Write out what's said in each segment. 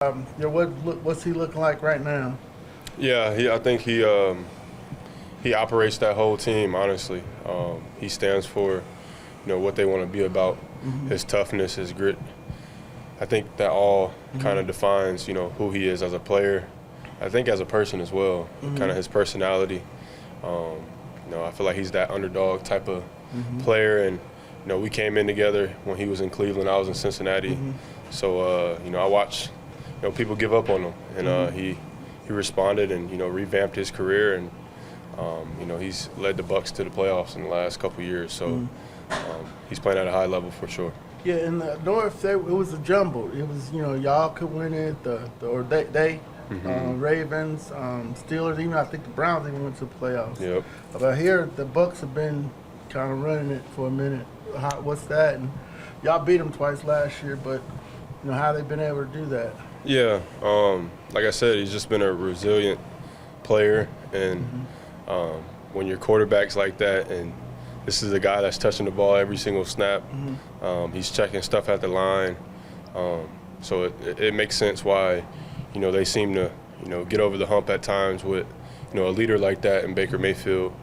What's he looking like right now? Yeah, I think he operates that whole team. Honestly, he stands for what they want to be about. His toughness, his grit. I think that all kind of defines who he is as a player. I think as a person as well. Kind of his personality. I feel like he's that underdog type of player, and we came in together when he was in Cleveland. I was in Cincinnati, so I watched people give up on him, and he responded and revamped his career, and he's led the Bucs to the playoffs in the last couple years. So he's playing at a high level for sure. Yeah, in the North, it was a jumble. It was y'all could win it, they Ravens, Steelers, even I think the Browns even went to the playoffs. Yep. But here the Bucs have been kind of running it for a minute. What's that? And y'all beat them twice last year, but how they been able to do that? Yeah, like I said, he's just been a resilient player, and when your quarterback's like that, and this is a guy that's touching the ball every single snap, he's checking stuff at the line, so it makes sense why they seem to get over the hump at times with a leader like that in Baker Mayfield,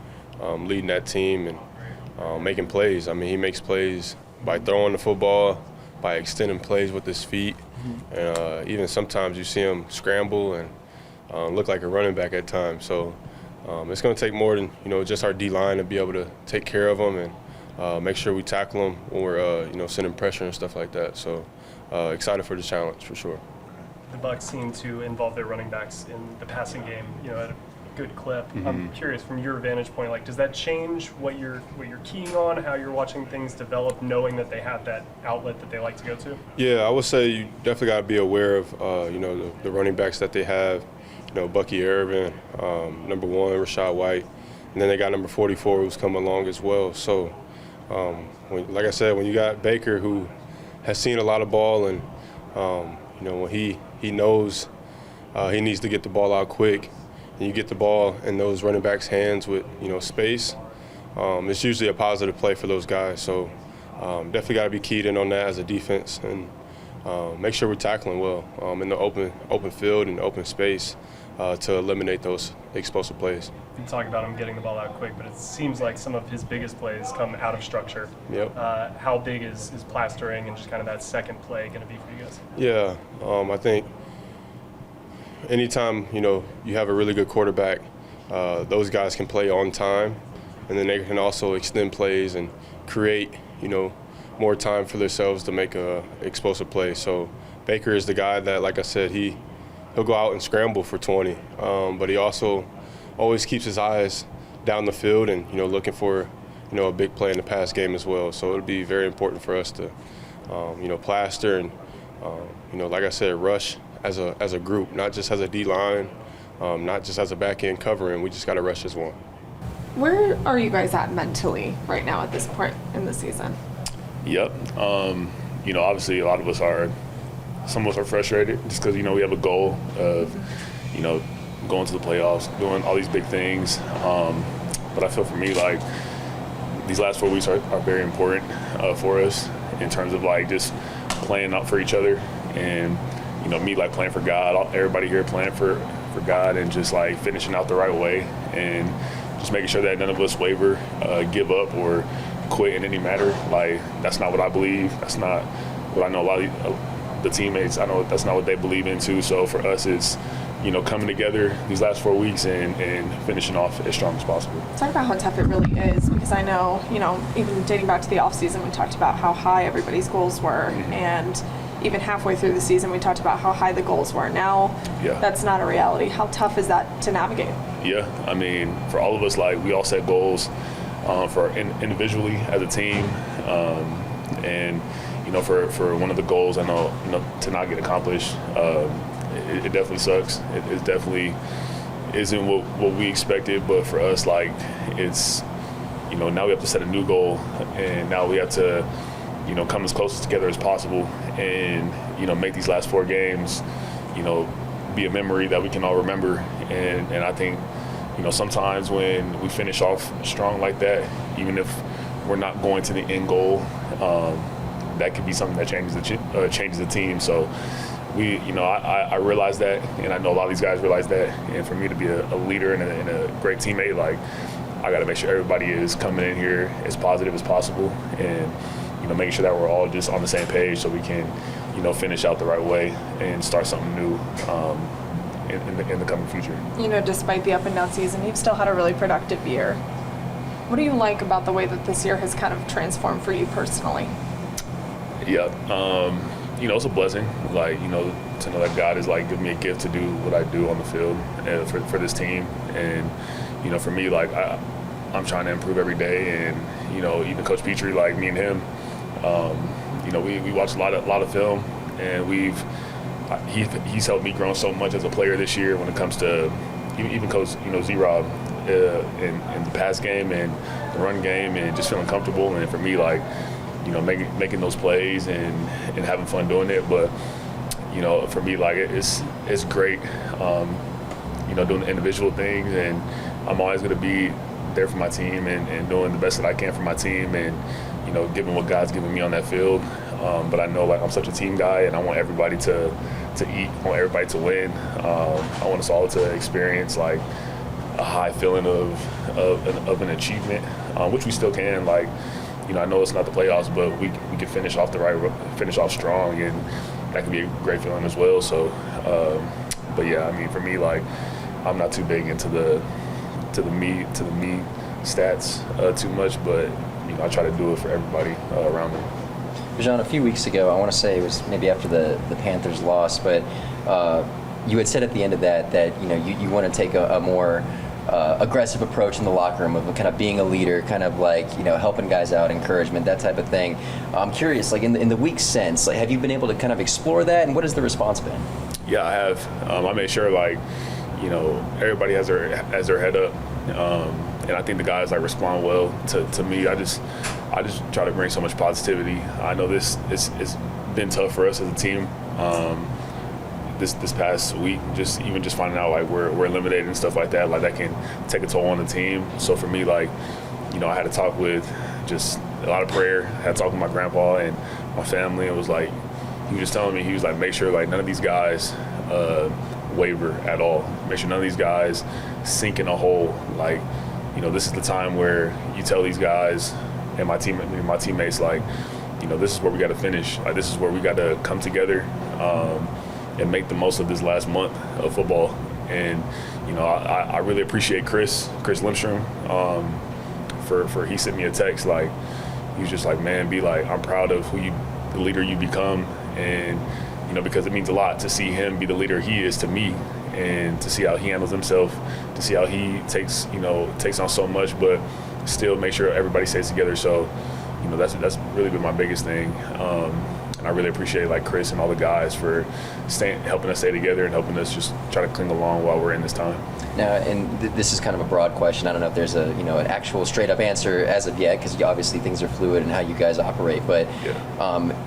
leading that team and making plays. I mean, he makes plays by throwing the football, by extending plays with his feet. And even sometimes you see him scramble and look like a running back at times. So it's going to take more than just our D-line to be able to take care of him and make sure we tackle him when we're sending pressure and stuff like that. So excited for the challenge for sure. The Bucs seem to involve their running backs in the passing game, at a good clip. I'm curious, from your vantage point, does that change what you're keying on, how you're watching things develop, knowing that they have that outlet that they like to go to? Yeah, I would say you definitely got to be aware of the running backs that they have. Bucky Irvin, number 1, Rashad White, and then they got number 44 who's come along as well. So, like I said, when you got Baker who has seen a lot of ball, and when he knows he needs to get the ball out quick, and you get the ball in those running backs' hands with space, it's usually a positive play for those guys. So definitely got to be keyed in on that as a defense, and make sure we're tackling well in the open field and open space to eliminate those explosive plays. You talk about him getting the ball out quick, but it seems like some of his biggest plays come out of structure. Yep. How big is plastering and just kind of that second play going to be for you guys? Yeah, I think anytime you have a really good quarterback, those guys can play on time, and then they can also extend plays and create more time for themselves to make a explosive play. So Baker is the guy that, like I said, he'll go out and scramble for 20, but he also always keeps his eyes down the field and looking for a big play in the pass game as well. So it'll be very important for us to plaster and like I said, rush as a group, not just as a D-line, not just as a back end covering. We just got to rush as one. Where are you guys at mentally right now at this point in the season? Yep. Obviously some of us are frustrated just because, we have a goal of, going to the playoffs, doing all these big things. But I feel for me, these last 4 weeks are very important for us in terms of, just playing out for each other and, me, playing for God, everybody here playing for God, and just, finishing out the right way and just making sure that none of us waver, give up, or quit in any matter. That's not what I believe. That's not what I know a lot of the teammates, I know that's not what they believe in too. So for us, it's, coming together these last 4 weeks and finishing off as strong as possible. Talk about how tough it really is, because I know, even dating back to the offseason, we talked about how high everybody's goals were, and even halfway through the season, we talked about how high the goals were. Now, that's not a reality. How tough is that to navigate? Yeah, I mean, for all of us, we all set goals individually as a team, and for one of the goals, I know to not get accomplished, it definitely sucks. It definitely isn't what we expected, but for us, it's now we have to set a new goal, and now we have to come as close together as possible, and make these last 4 games be a memory that we can all remember. And I think sometimes when we finish off strong like that, even if we're not going to the end goal, that could be something that changes the team. So I realize that, and I know a lot of these guys realize that. And for me to be a leader and a great teammate, like, I got to make sure everybody is coming in here as positive as possible, and making sure that we're all just on the same page so we can finish out the right way and start something new in the coming future. Despite the up and down season, you've still had a really productive year. What do you like about the way that this year has kind of transformed for you personally? Yeah, it's a blessing, like, to know that God is like giving me a gift to do what I do on the field for this team. And, for me, like, I'm trying to improve every day. And, even Coach Petrie, like me and him, we watch a lot of film, and he's helped me grow so much as a player this year when it comes to even Coach, Z-Rob in the pass game and the run game and just feeling comfortable. And for me, like, making those plays and having fun doing it. But, for me, like, it's great, doing the individual things, and I'm always going to be there for my team and doing the best that I can for my team and, giving what God's given me on that field. But I know, like, I'm such a team guy, and I want everybody to eat, I want everybody to win. I want us all to experience, like, a high feeling of an achievement, which we still can. Like, I know it's not the playoffs, but we can finish off strong, and that can be a great feeling as well. So, but yeah, I mean, for me, like, I'm not too big into the me stats too much, but I try to do it for everybody around me. Bijan, a few weeks ago, I want to say it was maybe after the Panthers loss, but you had said at the end of that you want to take a more aggressive approach in the locker room of kind of being a leader, kind of like, helping guys out, encouragement, that type of thing. I'm curious, like, in the week since, like, have you been able to kind of explore that, and what has the response been? Yeah, I have. I made sure, like, everybody has their head up, and I think the guys, like, respond well to me. I just try to bring so much positivity. I know it's been tough for us as a team. This past week, just finding out, like, we're eliminated and stuff like that can take a toll on the team. So for me, like, I had to talk with just a lot of prayer. I had to talk with my grandpa and my family. It was like, he was just telling me, he was like, make sure, like, none of these guys waver at all. Make sure none of these guys sink in a hole. Like, this is the time where you tell these guys and my teammates, like, this is where we got to finish. Like, this is where we got to come together and make the most of this last month of football. And, I really appreciate Chris Lindstrom for he sent me a text, like, he was just like, man, be like, I'm proud of the leader you become. And, because it means a lot to see him be the leader he is to me, and to see how he handles himself, to see how he takes on so much, but still make sure everybody stays together. So, that's really been my biggest thing. And I really appreciate, like, Chris and all the guys for helping us stay together and helping us just try to cling along while we're in this time. Now, and this is kind of a broad question. I don't know if there's an actual straight up answer as of yet, because obviously things are fluid in how you guys operate. But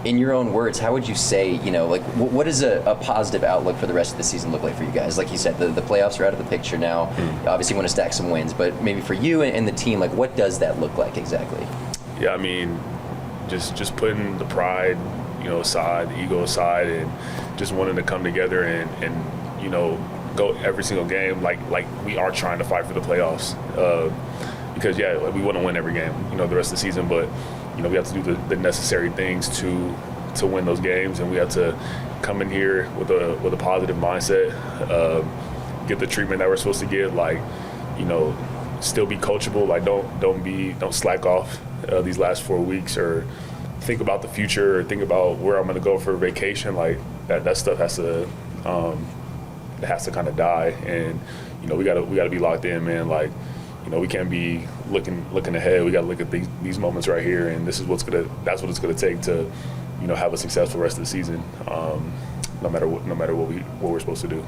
in your own words, how would you say, like, what does a positive outlook for the rest of the season look like for you guys? Like you said, the playoffs are out of the picture now. Obviously, you want to stack some wins, but maybe for you and the team, like, what does that look like exactly? Yeah, I mean, just putting the pride, aside, the ego aside, and just wanting to come together and go every single game like we are trying to fight for the playoffs. Because we want to win every game, the rest of the season, but we have to do the necessary things to win those games, and we have to come in here with a positive mindset, get the treatment that we're supposed to get, like, still be coachable, like, don't slack off these last 4 weeks, or think about the future, or think about where I'm going to go for vacation. Like, that stuff has to kind of die, and we got to be locked in, man. Like, we can't be looking ahead. We got to look at these moments right here, and that's what it's gonna take to have a successful rest of the season, no matter what we're supposed to do.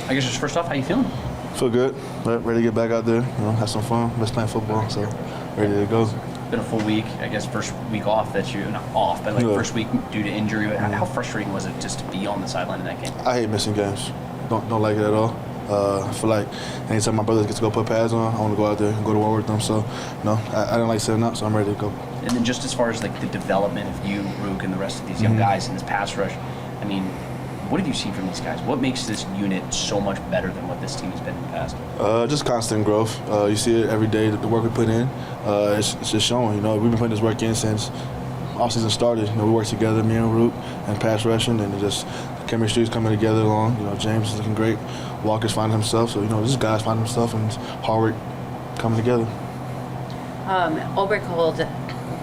I guess just first off, how you feeling? Feel good. Ready to get back out there. Have some fun. Let's play football. So ready to go. Been a full week, I guess. First week off that you not off, but first week due to injury. How frustrating was it just to be on the sideline in that game? I hate missing games. Don't like it at all. I feel like anytime my brothers get to go put pads on, I want to go out there and go to war with them. So, I don't like setting up, so I'm ready to go. And then just as far as, like, the development of you, Rook, and the rest of these young guys in this pass rush, I mean, What have you seen from these guys? What makes this unit so much better than what this team has been in the past? Just constant growth. You see it every day, the work we put in. It's just showing. You know, we've been putting this work in since offseason started. You know, we work together, me and Root, and pass rushing, and just chemistry is coming together along. You know, James is looking great. Walker's finding himself. So, you know, these guys find himself, and it's hard work coming together. Ulbrich called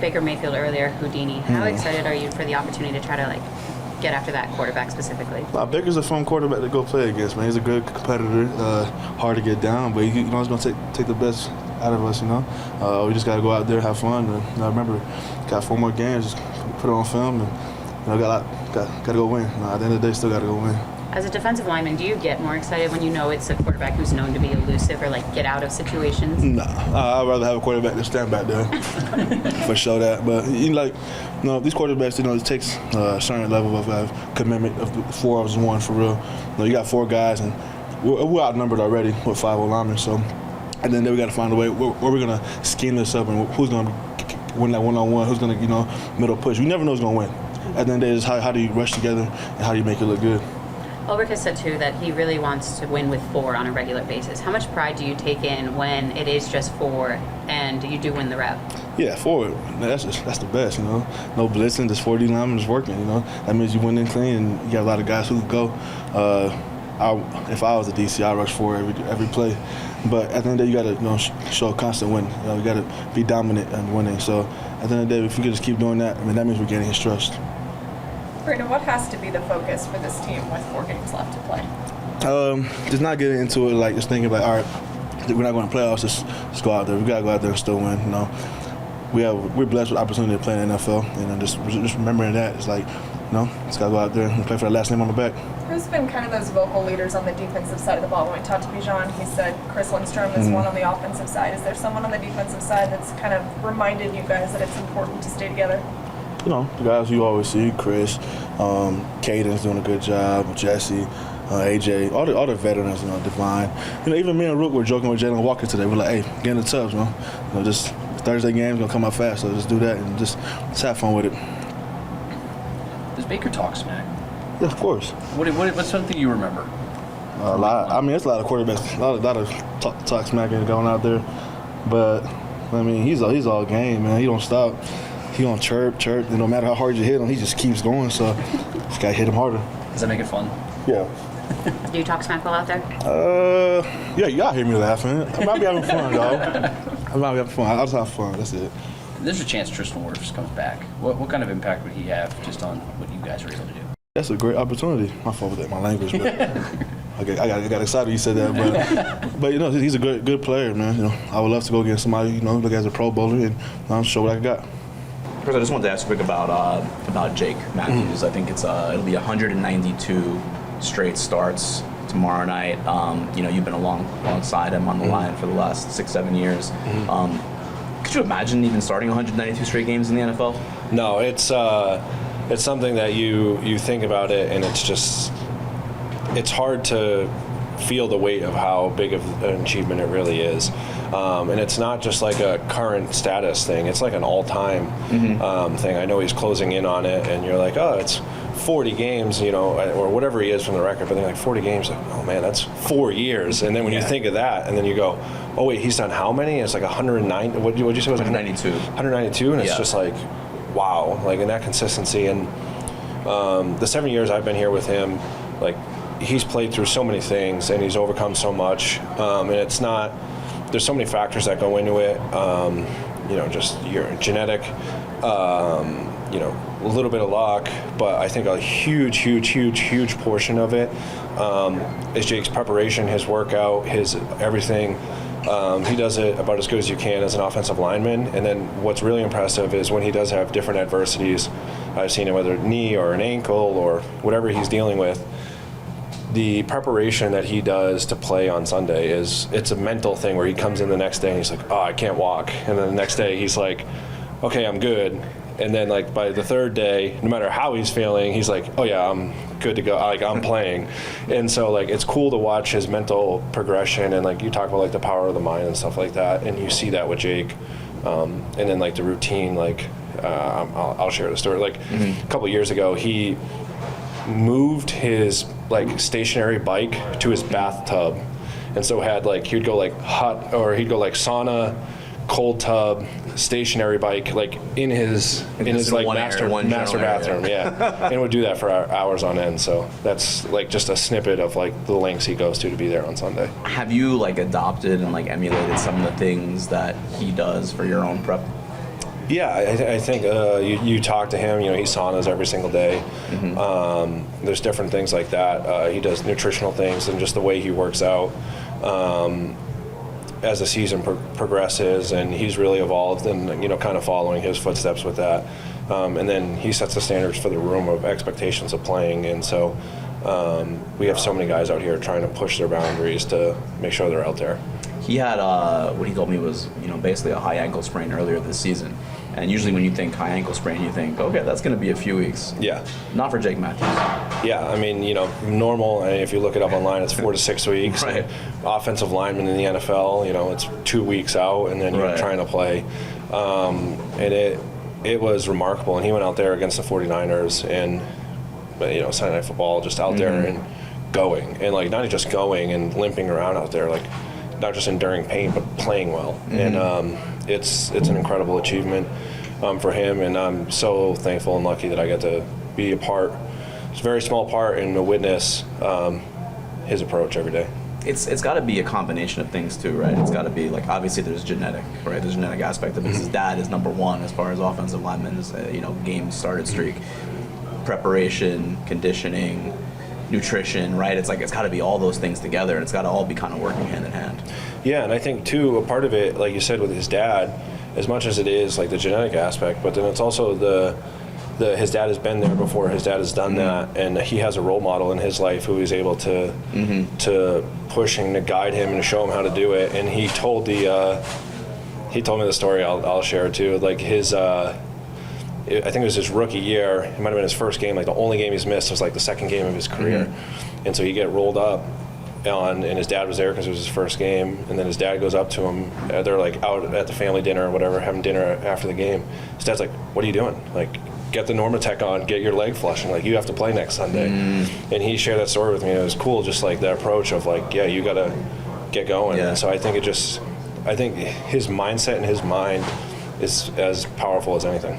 Baker Mayfield earlier Houdini. How excited are you for the opportunity to try to get after that quarterback specifically? Baker's a fun quarterback to go play against, man. He's a good competitor, hard to get down, but he's going to take the best out of us, you know. We just got to go out there, have fun, and remember, got 4 more games, just put it on film, and got to go win. At the end of the day, still got to go win. As a defensive lineman, do you get more excited when you know it's a quarterback who's known to be elusive or get out of situations? Nah, I'd rather have a quarterback than stand back there for sure that. But these quarterbacks, it takes a certain level of commitment of 4 of 1 for real. You got 4 guys, and we're outnumbered already with 5 linemen. So, and then we got to find a way where we're gonna scheme this up and who's gonna win that one-on-one, who's gonna middle push. We never know who's gonna win. At the end of the day, is how do you rush together and how do you make it look good. Ulbrich has said, too, that he really wants to win with 4 on a regular basis. How much pride do you take in when it is just 4 and you do win the rep? Yeah, 4. That's the best, No blitzing, just 4 D linemen is working, That means you win in clean, and you got a lot of guys who could go. If I was a DC, I'd rush 4 every play. But at the end of the day, you got to show a constant win. You got to be dominant and winning. So at the end of the day, if we could just keep doing that, that means we're gaining his trust. Brandon, what has to be the focus for this team with 4 games left to play? Just not getting into it, just thinking all right, we're not going to playoffs, just go out there. We got to go out there and still win, We're blessed with the opportunity to play in the NFL, and just remembering that, it's just got to go out there and play for the last name on the back. Who's been kind of those vocal leaders on the defensive side of the ball? When we talked to Bijan, he said Chris Lindstrom is one on the offensive side. Is there someone on the defensive side that's kind of reminded you guys that it's important to stay together? The guys you always see, Chris, Caden's doing a good job, Jessie, AJ, all the veterans, Divine. Even me and Rook were joking with Jalen Walker today. We're like, hey, get in the tubs, man. Just Thursday game's gonna come out fast, so just do that and just have fun with it. Does Baker talk smack? Yeah, of course. What's something you remember? A lot. There's a lot of quarterbacks, a lot of talk smacking going out there, but he's all game, man. He don't stop. He gonna chirp. And no matter how hard you hit him, he just keeps going. So just gotta hit him harder. Does that make it fun? Yeah. Do you talk smack while out there? Yeah, y'all hear me laughing. I might be having fun, dog. I might be having fun. I'll just have fun. That's it. There's a chance Tristan Wirfs comes back. What kind of impact would he have just on what you guys are able to do? That's a great opportunity. My fault with that, my language, but I got excited you said that. But he's a good player, man. I would love to go against somebody, look as a Pro Bowler and show what I got. Chris, I just wanted to ask quick about Jake Matthews. I think it'll be 192 straight starts tomorrow night. You've been alongside him on the line for the last 6-7 years. Could you imagine even starting 192 straight games in the NFL? No, it's something that you think about it, and it's hard to feel the weight of how big of an achievement it really is. And it's not just like a current status thing. It's like an all-time thing. I know he's closing in on it, and you're like, oh, it's 40 games, or whatever he is from the record. But then 40 games, oh man, that's 4 years. And then when you think of that, and then you go, oh wait, he's done how many? It's like 109. What did you say? It was 192. 192, and it's just like, wow, and that consistency. And the 7 years I've been here with him, he's played through so many things, and he's overcome so much. And it's not. There's so many factors that go into it. Just your genetic, a little bit of luck, but I think a huge portion of it is Jake's preparation, his workout, his everything. He does it about as good as you can as an offensive lineman. And then what's really impressive is when he does have different adversities, I've seen it whether a knee or an ankle or whatever he's dealing with, the preparation that he does to play on Sunday it's a mental thing where he comes in the next day and he's like, oh, I can't walk. And then the next day he's like, okay, I'm good. And then by the third day, no matter how he's feeling, he's like, oh yeah, I'm good to go. I'm playing. And so it's cool to watch his mental progression, and you talk about the power of the mind and stuff like that. And you see that with Jake. And then the routine, I'll share the story. A couple of years ago, moved his like stationary bike to his bathtub, and so had like he'd go like hot or he'd go like sauna, cold tub, stationary bike like in his like master bathroom, yeah, and would do that for hours on end. So that's like just a snippet of like the lengths he goes to be there on Sunday. Have you like adopted and like emulated some of the things that he does for your own prep? Yeah, I think you talk to him, you know, he saunas every single day. There's different things like that. He does nutritional things and just the way he works out as the season progresses, and he's really evolved and, you know, kind of following his footsteps with that. And then he sets the standards for the room of expectations of playing, and so we have so many guys out here trying to push their boundaries to make sure they're out there. He had what he told me was, you know, basically a high ankle sprain earlier this season. And usually when you think high ankle sprain, you think, okay, that's going to be a few weeks. Yeah. Not for Jake Matthews. Yeah, I mean, you know, normal, and if you look it up online, it's 4 to 6 weeks. Right. Offensive lineman in the NFL, you know, it's 2 weeks out, and then you're trying to play. And it was remarkable. And he went out there against the 49ers and, you know, Sunday Night Football, just out there and going. And, like, not just going and limping around out there, like, not just enduring pain, but playing well. And it's an incredible achievement for him, and I'm so thankful and lucky that I get to be a part, it's a very small part, and to witness his approach every day. It's got to be a combination of things too, right? It's got to be like, obviously there's genetic, right? There's a genetic aspect of it. His dad is number one as far as offensive linemen, you know, game started streak, preparation, conditioning, nutrition, right? It's like it's got to be all those things together, and it's got to all be kind of working hand in hand. Yeah, and I think too, a part of it, like you said with his dad, as much as it is like the genetic aspect, but then it's also his dad has been there before, his dad has done that, and he has a role model in his life who is able to push and to guide him and to show him how to do it. And he told me the story, I'll share it too, like his I think it was his rookie year, it might have been his first game, like the only game he's missed was like the second game of his career. And so he get rolled up and his dad was there because it was his first game, and then his dad goes up to him, they're like out at the family dinner or whatever, having dinner after the game. His dad's like, what are you doing? Like, get the Normatec on, get your leg flushing, like you have to play next Sunday. And he shared that story with me, and it was cool, just like that approach of like, yeah, you gotta get going. And so I think his mindset and his mind is as powerful as anything.